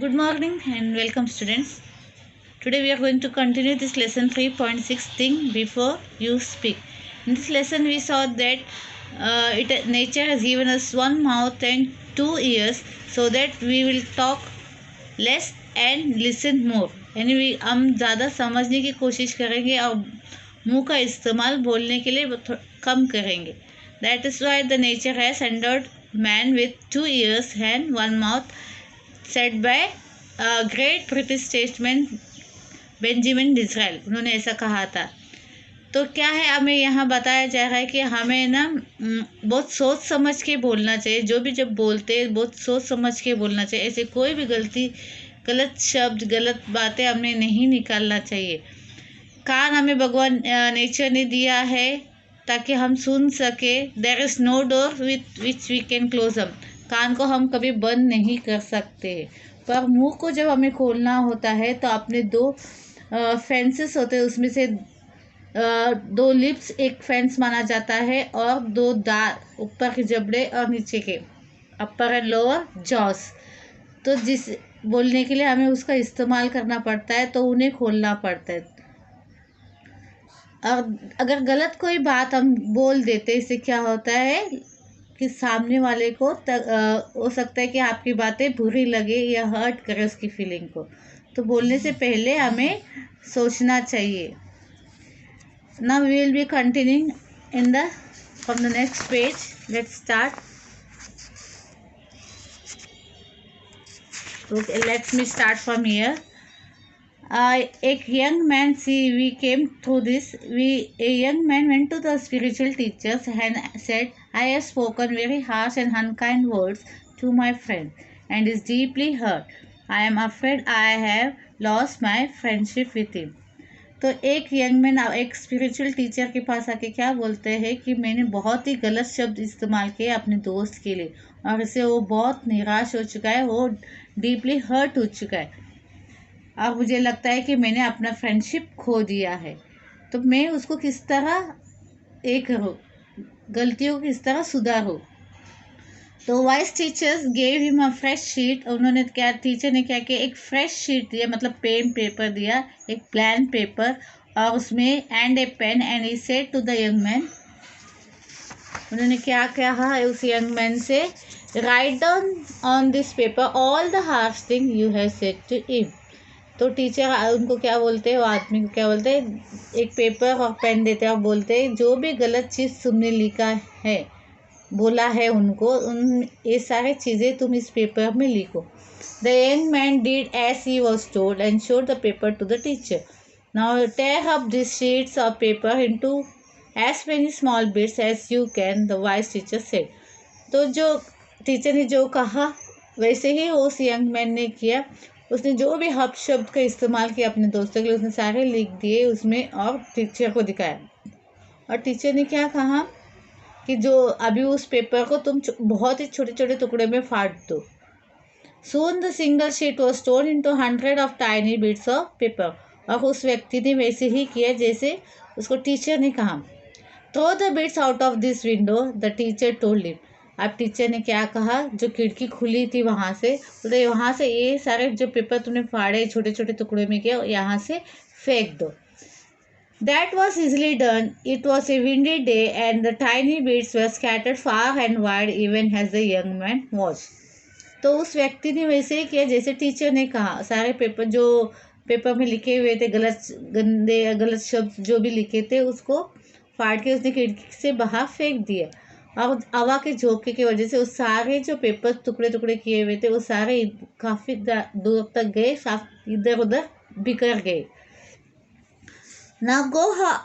Good morning and welcome, students. Today we are going to continue this lesson 3.6, Think Before You Speak. In this lesson we saw that nature has given us one mouth and two ears so that we will talk less and listen more. यानी हम ज़्यादा समझने की कोशिश करेंगे और मुंह का इस्तेमाल बोलने के लिए कम करेंगे. That is why the nature has endowed man with two ears and one mouth, said by great British statesman Benjamin Disraeli. उन्होंने ऐसा कहा था. तो क्या है, हमें यहाँ बताया जा रहा है कि हमें ना बहुत सोच समझ के बोलना चाहिए. जो भी जब बोलते हैं बहुत सोच समझ के बोलना चाहिए. ऐसे कोई भी गलत शब्द, गलत बातें हमें नहीं निकालना चाहिए. कान हमें भगवान नेचर ने दिया है ताकि हम सुन सके. There is no door which we can close हम. कान को हम कभी बंद नहीं कर सकते, पर मुंह को जब हमें खोलना होता है तो अपने दो फेंसेस होते हैं, उसमें से दो लिप्स एक फेंस माना जाता है और दो दांत, ऊपर के जबड़े और नीचे के अपर एंड लोअर जॉस. तो जिस बोलने के लिए हमें उसका इस्तेमाल करना पड़ता है तो उन्हें खोलना पड़ता है. और अगर गलत कोई बात हम बोल देते, इससे क्या होता है कि सामने वाले को हो सकता है कि आपकी बातें बुरी लगे या हर्ट करे उसकी फीलिंग को. तो बोलने से पहले हमें सोचना चाहिए. Now we will be continuing from the next page. Let's start. Okay, let me start from here. A young man, we came through this. A young man went to the spiritual teachers and said, I have spoken very harsh and unkind words to my friend and is deeply hurt. I am afraid I have lost my friendship with him. तो एक young man एक spiritual teacher के पास आके क्या बोलते हैं कि मैंने बहुत ही गलत शब्द इस्तेमाल किए अपने दोस्त के लिए और इससे वो बहुत निराश हो चुका है, वो डीपली हर्ट हो चुका है और मुझे लगता है कि मैंने अपना फ्रेंडशिप खो दिया है. तो मैं उसको किस तरह करूँ, गलतियों को किस तरह सुधारूँ. तो vice teachers gave him a fresh sheet. उन्होंने टीचर ने क्या किया, एक फ्रेश शीट दिया, मतलब पेन पेपर दिया, एक प्लान पेपर और उसमें and a pen and he said to the young man. उन्होंने क्या कहा उस यंग मैन से, write down on this paper all the harsh thing you have said to him. तो टीचर उनको क्या बोलते हैं, वो आदमी को क्या बोलते हैं, एक पेपर और पेन देते हैं और बोलते हैं जो भी गलत चीज़ तुमने लिखा है, बोला है उनको, ये सारे चीज़ें तुम इस पेपर में लिखो. The young man did as he was told and showed the paper to the teacher. Now tear up this sheets of paper into as many small bits as you can, the wise teacher said. तो जो teacher ने जो कहा वैसे ही उस young man ने किया. उसने जो भी हप शब्द का इस्तेमाल किया अपने दोस्तों के लिए, उसने सारे लिख दिए उसमें और टीचर को दिखाया. और टीचर ने क्या कहा कि जो अभी उस पेपर को तुम बहुत ही छोटे छोटे टुकड़े में फाड़ दो. Soon the single sheet was torn into 100 of tiny bits of paper. और उस व्यक्ति ने वैसे ही किया जैसे उसको टीचर ने कहा. Throw the bits out of this window, the teacher told him. अब टीचर ने क्या कहा, जो खिड़की खुली थी वहाँ से, बोलते वहाँ से ये सारे जो पेपर तुमने फाड़े छोटे छोटे टुकड़े में किया यहाँ से फेंक दो. That was easily done. It was a windy day and the tiny bits were scattered far and wide even as the young man watched. तो उस व्यक्ति ने वैसे ही किया जैसे टीचर ने कहा. सारे पेपर जो पेपर में लिखे हुए थे, गलत शब्द जो भी लिखे थे, उसको फाड़ के उसने खिड़की से बाहर फेंक दिया और हवा के झोंके की वजह से उस सारे जो पेपर टुकड़े टुकड़े किए हुए थे वो सारे काफ़ी दूर तक गए, इधर उधर बिखर गए. Now go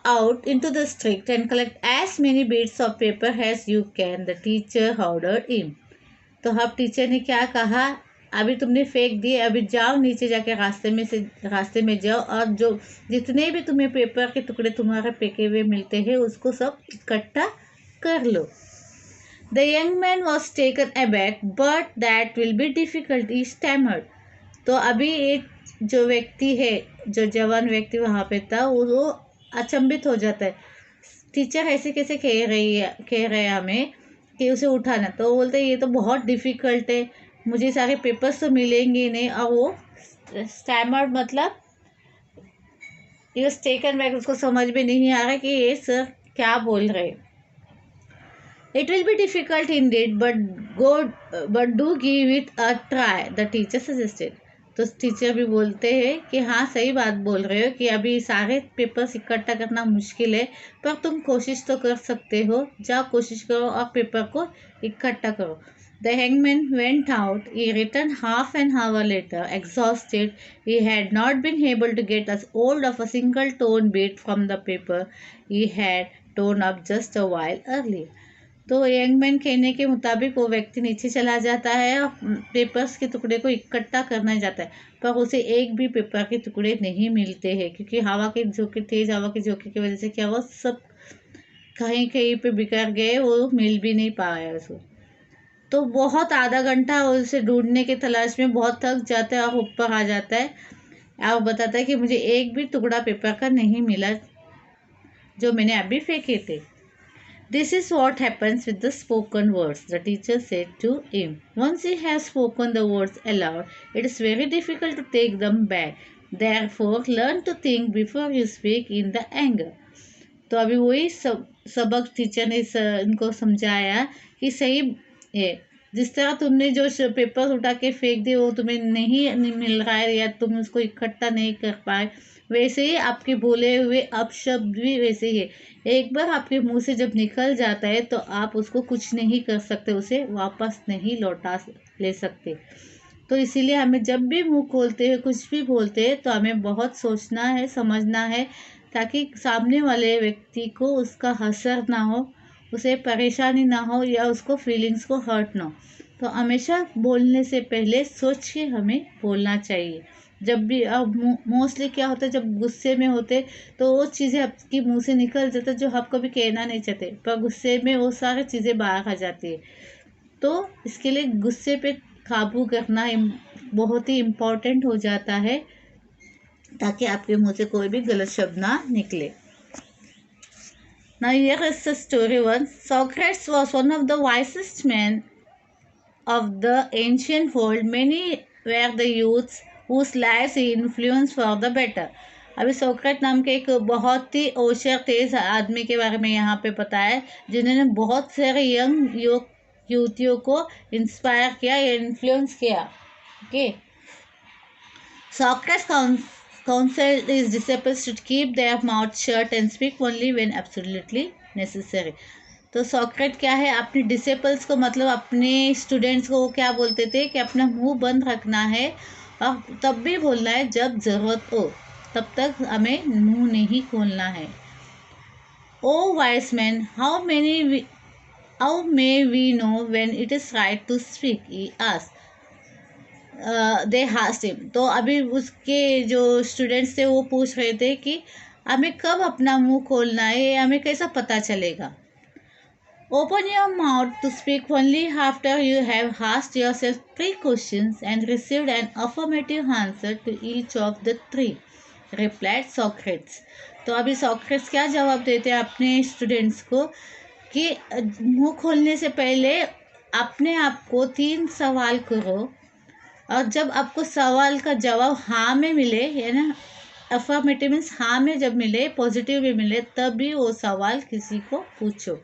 out into the street and collect as many bits of paper as you can, the teacher ordered him. तो अब टीचर ने क्या कहा, अभी तुमने फेंक दिए, अभी जाओ नीचे जाके रास्ते में जाओ और जो जितने भी तुम्हें पेपर के टुकड़े तुम्हारे फेंके हुए मिलते हैं उसको सब इकट्ठा कर लो. The young man was taken aback, but that will be difficult, he stammered. तो अभी एक जो व्यक्ति है, जो जवान व्यक्ति वहाँ पे था, वो अचंभित हो जाता है. टीचर ऐसे कैसे कह रहे हैं हमें कि उसे उठाना. तो बोलते ये तो बहुत डिफ़िकल्ट है, मुझे सारे पेपर्स तो मिलेंगे नहीं। और वो स्टैमर्ड मतलब ही वाज टेकन बैक, उसको समझ में नहीं आ रहा कि ये सर क्या बोल रहे। It will be difficult Indeed but do give it a try, the teacher suggested. तो टीचर भी बोलते हैं कि हाँ सही बात बोल रहे हो कि अभी सारे पेपर्स इकट्ठा करना मुश्किल है, पर तुम कोशिश तो कर सकते हो, जाओ कोशिश करो और पेपर को इकट्ठा करो। The hangman went out. He returned half an hour later, exhausted. He had not been able to get as hold of a single torn bit from the paper he had torn up just a while earlier. तो young man कहने के मुताबिक वो व्यक्ति नीचे चला जाता है और पेपर्स के टुकड़े को इकट्ठा करना जाता है, पर उसे एक भी पेपर के टुकड़े नहीं मिलते हैं, क्योंकि तेज हवा के झोंके की वजह से क्या वो सब कहीं कहीं पे बिखर गए, वो मिल भी नहीं पाया उसको। तो बहुत आधा घंटा उसे ढूंढने के तलाश में बहुत थक जाता है और ऊपर आ जाता है और बताता है कि मुझे एक भी टुकड़ा पेपर का नहीं मिला जो मैंने अभी फेंके थे। This is what happens with the spoken words, the teacher said to him. Once you have spoken the words aloud, it is very difficult to take them back. Therefore, learn to think before you speak in the anger. तो अभी वही सबक teacher ने इनको समझाया कि सही है, जिस तरह तुमने जो पेपर उठा के फेंक दिए वो तुम्हें नहीं मिल रहा है या तुम उसको इकट्ठा नहीं कर पाए, वैसे ही आपके बोले हुए अपशब्द भी वैसे ही है। एक बार आपके मुंह से जब निकल जाता है तो आप उसको कुछ नहीं कर सकते, उसे वापस नहीं लौटा ले सकते। तो इसीलिए हमें जब भी मुंह खोलते हैं, कुछ भी बोलते हैं, तो हमें बहुत सोचना है, समझना है, ताकि सामने वाले व्यक्ति को उसका असर ना हो, उसे परेशानी ना हो या उसको फीलिंग्स को हर्ट ना हो। तो हमेशा बोलने से पहले सोच के हमें बोलना चाहिए। जब भी अब मोस्टली क्या होता है, जब गुस्से में होते तो वो चीज़ें आपकी मुंह से निकल जाता है जो आप कभी कहना नहीं चाहते, पर गुस्से में वो सारी चीज़ें बाहर आ जाती है। तो इसके लिए गुस्से पे काबू करना बहुत ही इम्पोर्टेंट हो जाता है, ताकि आपके मुंह से कोई भी गलत शब्द ना निकले। Now here is the story one. Socrates was one of the wisest men of the ancient world. Many were the youths whose lives he influenced for the better. अभी सोक्रेट नाम के एक बहुत ही होशियार तेज आदमी के बारे में यहाँ पे पता है, जिन्होंने बहुत सारे यंग युवतियों को इंस्पायर किया या इन्फ्लुएंस किया। Okay, Socrates counseled his disciples to keep their mouths shut and speak only when absolutely necessary. तो सॉक्रेट क्या है, अपने डिसेपल्स को मतलब अपने स्टूडेंट्स को क्या बोलते थे कि अपना मुंह बंद रखना है और तब भी बोलना है जब ज़रूरत हो, तब तक हमें मुंह नहीं खोलना है। Oh wise man, how may we know when it is right to speak, he asked. They asked him. तो अभी उसके जो स्टूडेंट्स थे वो पूछ रहे थे कि हमें कब अपना मुंह खोलना है, हमें कैसा पता चलेगा। Open your mouth to speak only after you have asked yourself 3 questions and received an affirmative answer to each of the 3, replied Socrates. तो अभी सॉक्रेट्स क्या जवाब देते हैं अपने स्टूडेंट्स को कि मुंह खोलने से पहले अपने आप को 3 सवाल करो, और जब आपको सवाल का जवाब हाँ में मिले, है ना, अफर्मेटिव मीन्स हाँ में जब मिले, पॉजिटिव भी मिले, तब भी वो सवाल किसी को पूछो।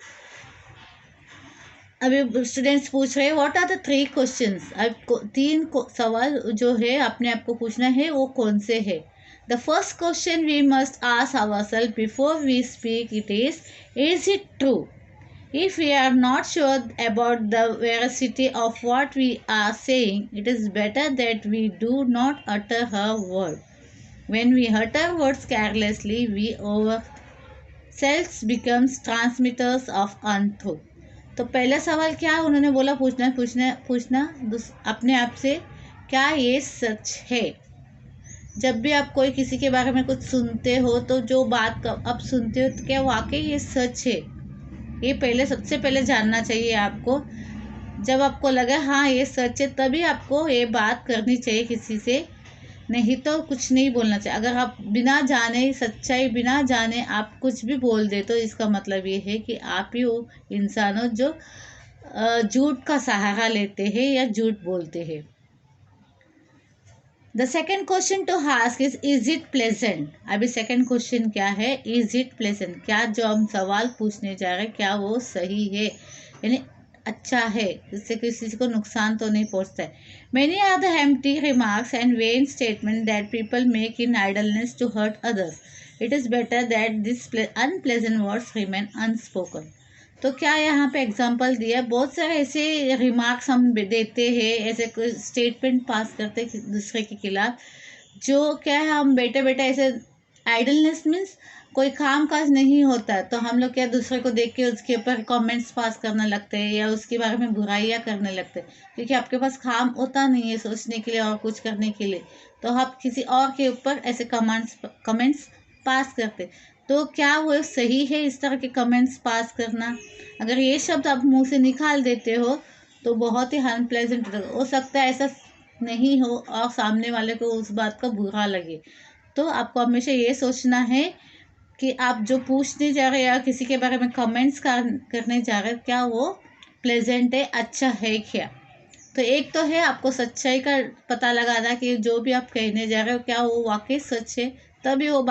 अभी स्टूडेंट्स पूछ रहे हैं व्हाट आर द 3 क्वेश्चंस। आपको 3 सवाल जो है अपने आप को पूछना है, वो कौन से है। The first question we must ask ourselves before we speak it is it true. If we are not sure about the veracity of what we are saying, it is better that we do not utter a word. When we utter words carelessly, we ourselves becomes transmitters of untruth. तो पहला सवाल क्या उन्होंने बोला, पूछना अपने आप से, क्या ये सच है। जब भी आप कोई किसी के बारे में कुछ सुनते हो तो जो बात आप सुनते हो तो क्या वाकई ये सच है, ये सबसे पहले जानना चाहिए आपको। जब आपको लगा हाँ ये सच है, तभी आपको ये बात करनी चाहिए किसी से, नहीं तो कुछ नहीं बोलना चाहिए। अगर आप बिना जाने, सच्चाई बिना जाने आप कुछ भी बोल दे, तो इसका मतलब ये है कि आप ही वो इंसान हो जो झूठ का सहारा लेते हैं या झूठ बोलते हैं। The second question to ask is it pleasant. अभी सेकेंड क्वेश्चन क्या है, इज इट प्लेजेंट, क्या जो हम सवाल पूछने जा रहे हैं क्या वो सही है, यानी अच्छा है, इससे किसी को नुकसान तो नहीं पहुंचता है। Many are the empty remarks and vain statement that people make in idleness to hurt others. It is better that this unpleasant words remain unspoken. तो क्या यहाँ पे एग्जाम्पल दिया, बहुत सारे ऐसे रिमार्क्स हम देते हैं, ऐसे कोई स्टेटमेंट पास करते हैं दूसरे के खिलाफ, जो क्या है हम बेटे बेटे ऐसे आइडलनेस मीन्स कोई काम काज नहीं होता है तो हम लोग क्या दूसरे को देख के उसके ऊपर कमेंट्स पास करने लगते हैं या उसके बारे में बुराइयां करने लगते हैं, क्योंकि आपके पास काम होता नहीं है सोचने के लिए और कुछ करने के लिए, तो आप किसी और के ऊपर ऐसे कमेंट्स पास करते। तो क्या वो सही है इस तरह के कमेंट्स पास करना? अगर ये शब्द आप मुंह से निकाल देते हो तो बहुत ही अनप्लेजेंट हो सकता है, ऐसा नहीं हो और सामने वाले को उस बात का बुरा लगे। तो आपको हमेशा ये सोचना है कि आप जो पूछने जा रहे हैं या किसी के बारे में कमेंट्स करने जा रहे हैं क्या वो प्लेजेंट है, अच्छा है क्या। तो एक तो है आपको सच्चाई का पता लगाना कि जो भी आप कहने जा रहे हो क्या वो वाकई सच है, तभी वो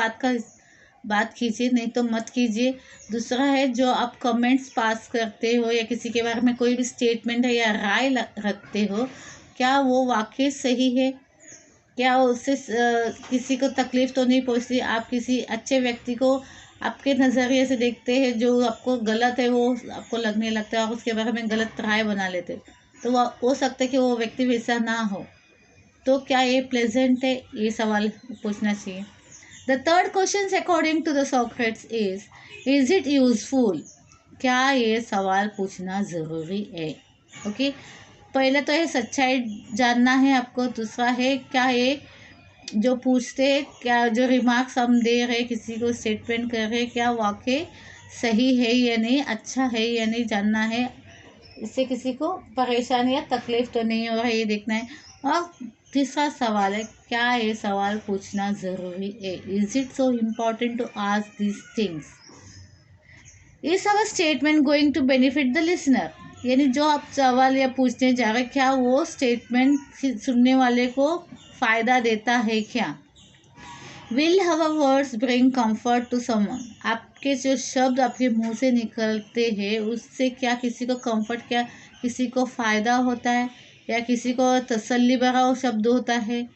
बात कीजिए, नहीं तो मत कीजिए। दूसरा है जो आप कमेंट्स पास करते हो या किसी के बारे में कोई भी स्टेटमेंट है या राय रखते हो क्या वो वाकई सही है, क्या उससे किसी को तकलीफ तो नहीं पहुंचती। आप किसी अच्छे व्यक्ति को आपके नज़रिए से देखते हैं, जो आपको गलत है वो आपको लगने लगता है और उसके बारे में गलत राय बना लेते हैं, तो वो हो सकता है कि वो व्यक्ति वैसा ना हो। तो क्या ये प्लेजेंट है, ये सवाल पूछना चाहिए। The third question according to the Socrates is it useful, क्या ये सवाल पूछना ज़रूरी है। ओके, पहले तो ये सच्चाई जानना है आपको। दूसरा है क्या ये जो पूछते हैं क्या जो रिमार्क्स हम दे रहे किसी को स्टेटमेंट कर रहे क्या वाकई सही है या नहीं, अच्छा है या नहीं जानना है, इससे किसी को परेशानी या तकलीफ तो नहीं हो रहा है ये देखना है। और तीसरा सवाल है क्या ये सवाल पूछना ज़रूरी है, is it so important to ask these things, is our statement going to benefit the listener, यानी जो आप सवाल या पूछने जा रहे क्या वो स्टेटमेंट सुनने वाले को फ़ायदा देता है क्या। Will her words bring comfort to someone, आपके जो शब्द आपके मुंह से निकलते हैं उससे क्या किसी को कंफर्ट, क्या किसी को फ़ायदा होता है या किसी को तसल्ली भरा शब्द होता है।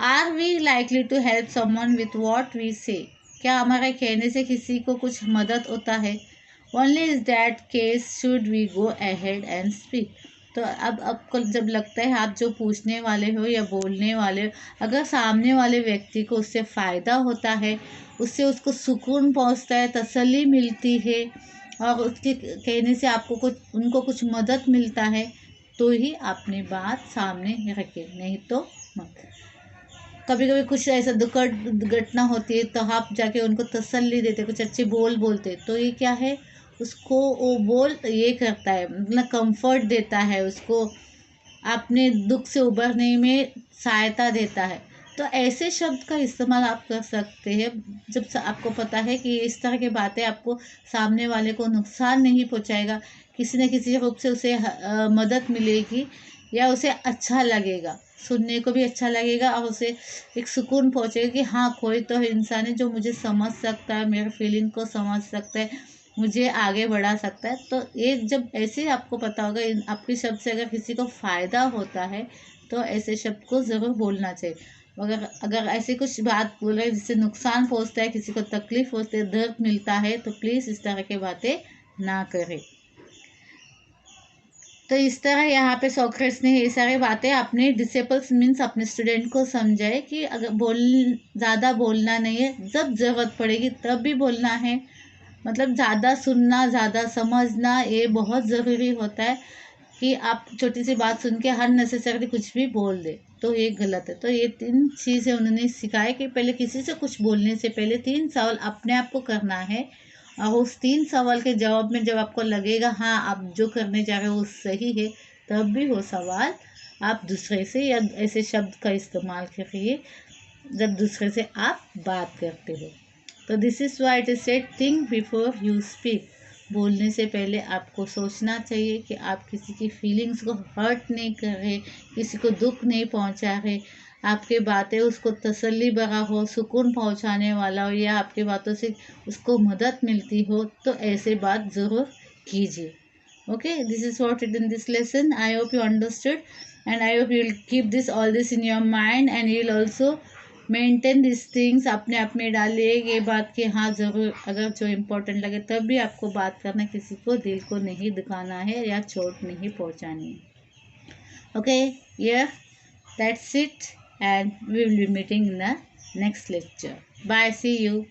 Are we likely to help someone with what we say, क्या हमारे कहने से किसी को कुछ मदद होता है। Only is that case should we go ahead and speak. तो अब आपको जब लगता है आप जो पूछने वाले हो या बोलने वाले हो अगर सामने वाले व्यक्ति को उससे फ़ायदा होता है, उससे उसको सुकून पहुंचता है, तसल्ली मिलती है और उसके कहने से आपको कुछ उनको कुछ मदद मिलता है, तो ही अपनी बात सामने रखें, नहीं तो मत। कभी कभी कुछ ऐसा दुखद घटना होती है तो आप जाके उनको तसल्ली देते, कुछ अच्छे बोल बोलते, तो ये क्या है उसको वो बोल ये करता है, मतलब कंफर्ट देता है, उसको अपने दुख से उबरने में सहायता देता है। तो ऐसे शब्द का इस्तेमाल आप कर सकते हैं जब आपको पता है कि इस तरह की बातें आपको सामने वाले को नुकसान नहीं पहुंचाएगा, किसी न किसी रूप से उसे मदद मिलेगी या उसे अच्छा लगेगा, सुनने को भी अच्छा लगेगा और उसे एक सुकून पहुंचेगा कि हाँ कोई तो इंसान है जो मुझे समझ सकता है, मेरे फीलिंग को समझ सकता है, मुझे आगे बढ़ा सकता है। तो ये जब ऐसे आपको पता होगा आपके शब्द से अगर किसी को फ़ायदा होता है तो ऐसे शब्द को ज़रूर बोलना चाहिए। अगर अगर ऐसी कुछ बात बोल रहे हैं जिससे नुकसान पहुंचता है, किसी को तकलीफ होती है, दर्द मिलता है, तो प्लीज़ इस तरह की बातें ना करें। तो इस तरह यहाँ पे सोक्रेट्स ने ये सारी बातें अपने डिसेबल्स मीन्स अपने स्टूडेंट को समझाए कि अगर ज़्यादा बोलना नहीं है, जब ज़रूरत पड़ेगी तब भी बोलना है, मतलब ज़्यादा सुनना ज़्यादा समझना ये बहुत ज़रूरी होता है कि आप छोटी सी बात सुन के अननेसेसरी कुछ भी बोल दे तो ये गलत है। तो ये 3 चीज़ें उन्होंने सिखाई कि पहले किसी से कुछ बोलने से पहले 3 सवाल अपने आप को करना है और उस 3 सवाल के जवाब में जब आपको लगेगा हाँ आप जो करने जा रहे हो वो सही है, तब भी वो सवाल आप दूसरे से या ऐसे शब्द का इस्तेमाल करिए जब दूसरे से आप बात करते हो। तो this is why it is said think before you speak. बोलने से पहले आपको सोचना चाहिए कि आप किसी की फीलिंग्स को हर्ट नहीं कर रहे, किसी को दुख नहीं पहुंचा रहे, आपके बातें उसको तसल्ली भरा हो, सुकून पहुंचाने वाला हो, या आपकी बातों से उसको मदद मिलती हो, तो ऐसे बात ज़रूर कीजिए. Okay, this is what it in this lesson. I hope you understood, and I hope you will keep this all this in your mind, and you will also maintain this things. अपने आप में डालिए ये बात कि हाँ ज़रूर, अगर जो इम्पोर्टेंट लगे तब भी आपको बात करना, किसी को दिल को नहीं दुखाना है या चोट नहीं पहुंचानी है. ओके, ये that's it, and we will be meeting in the next lecture. Bye, see you.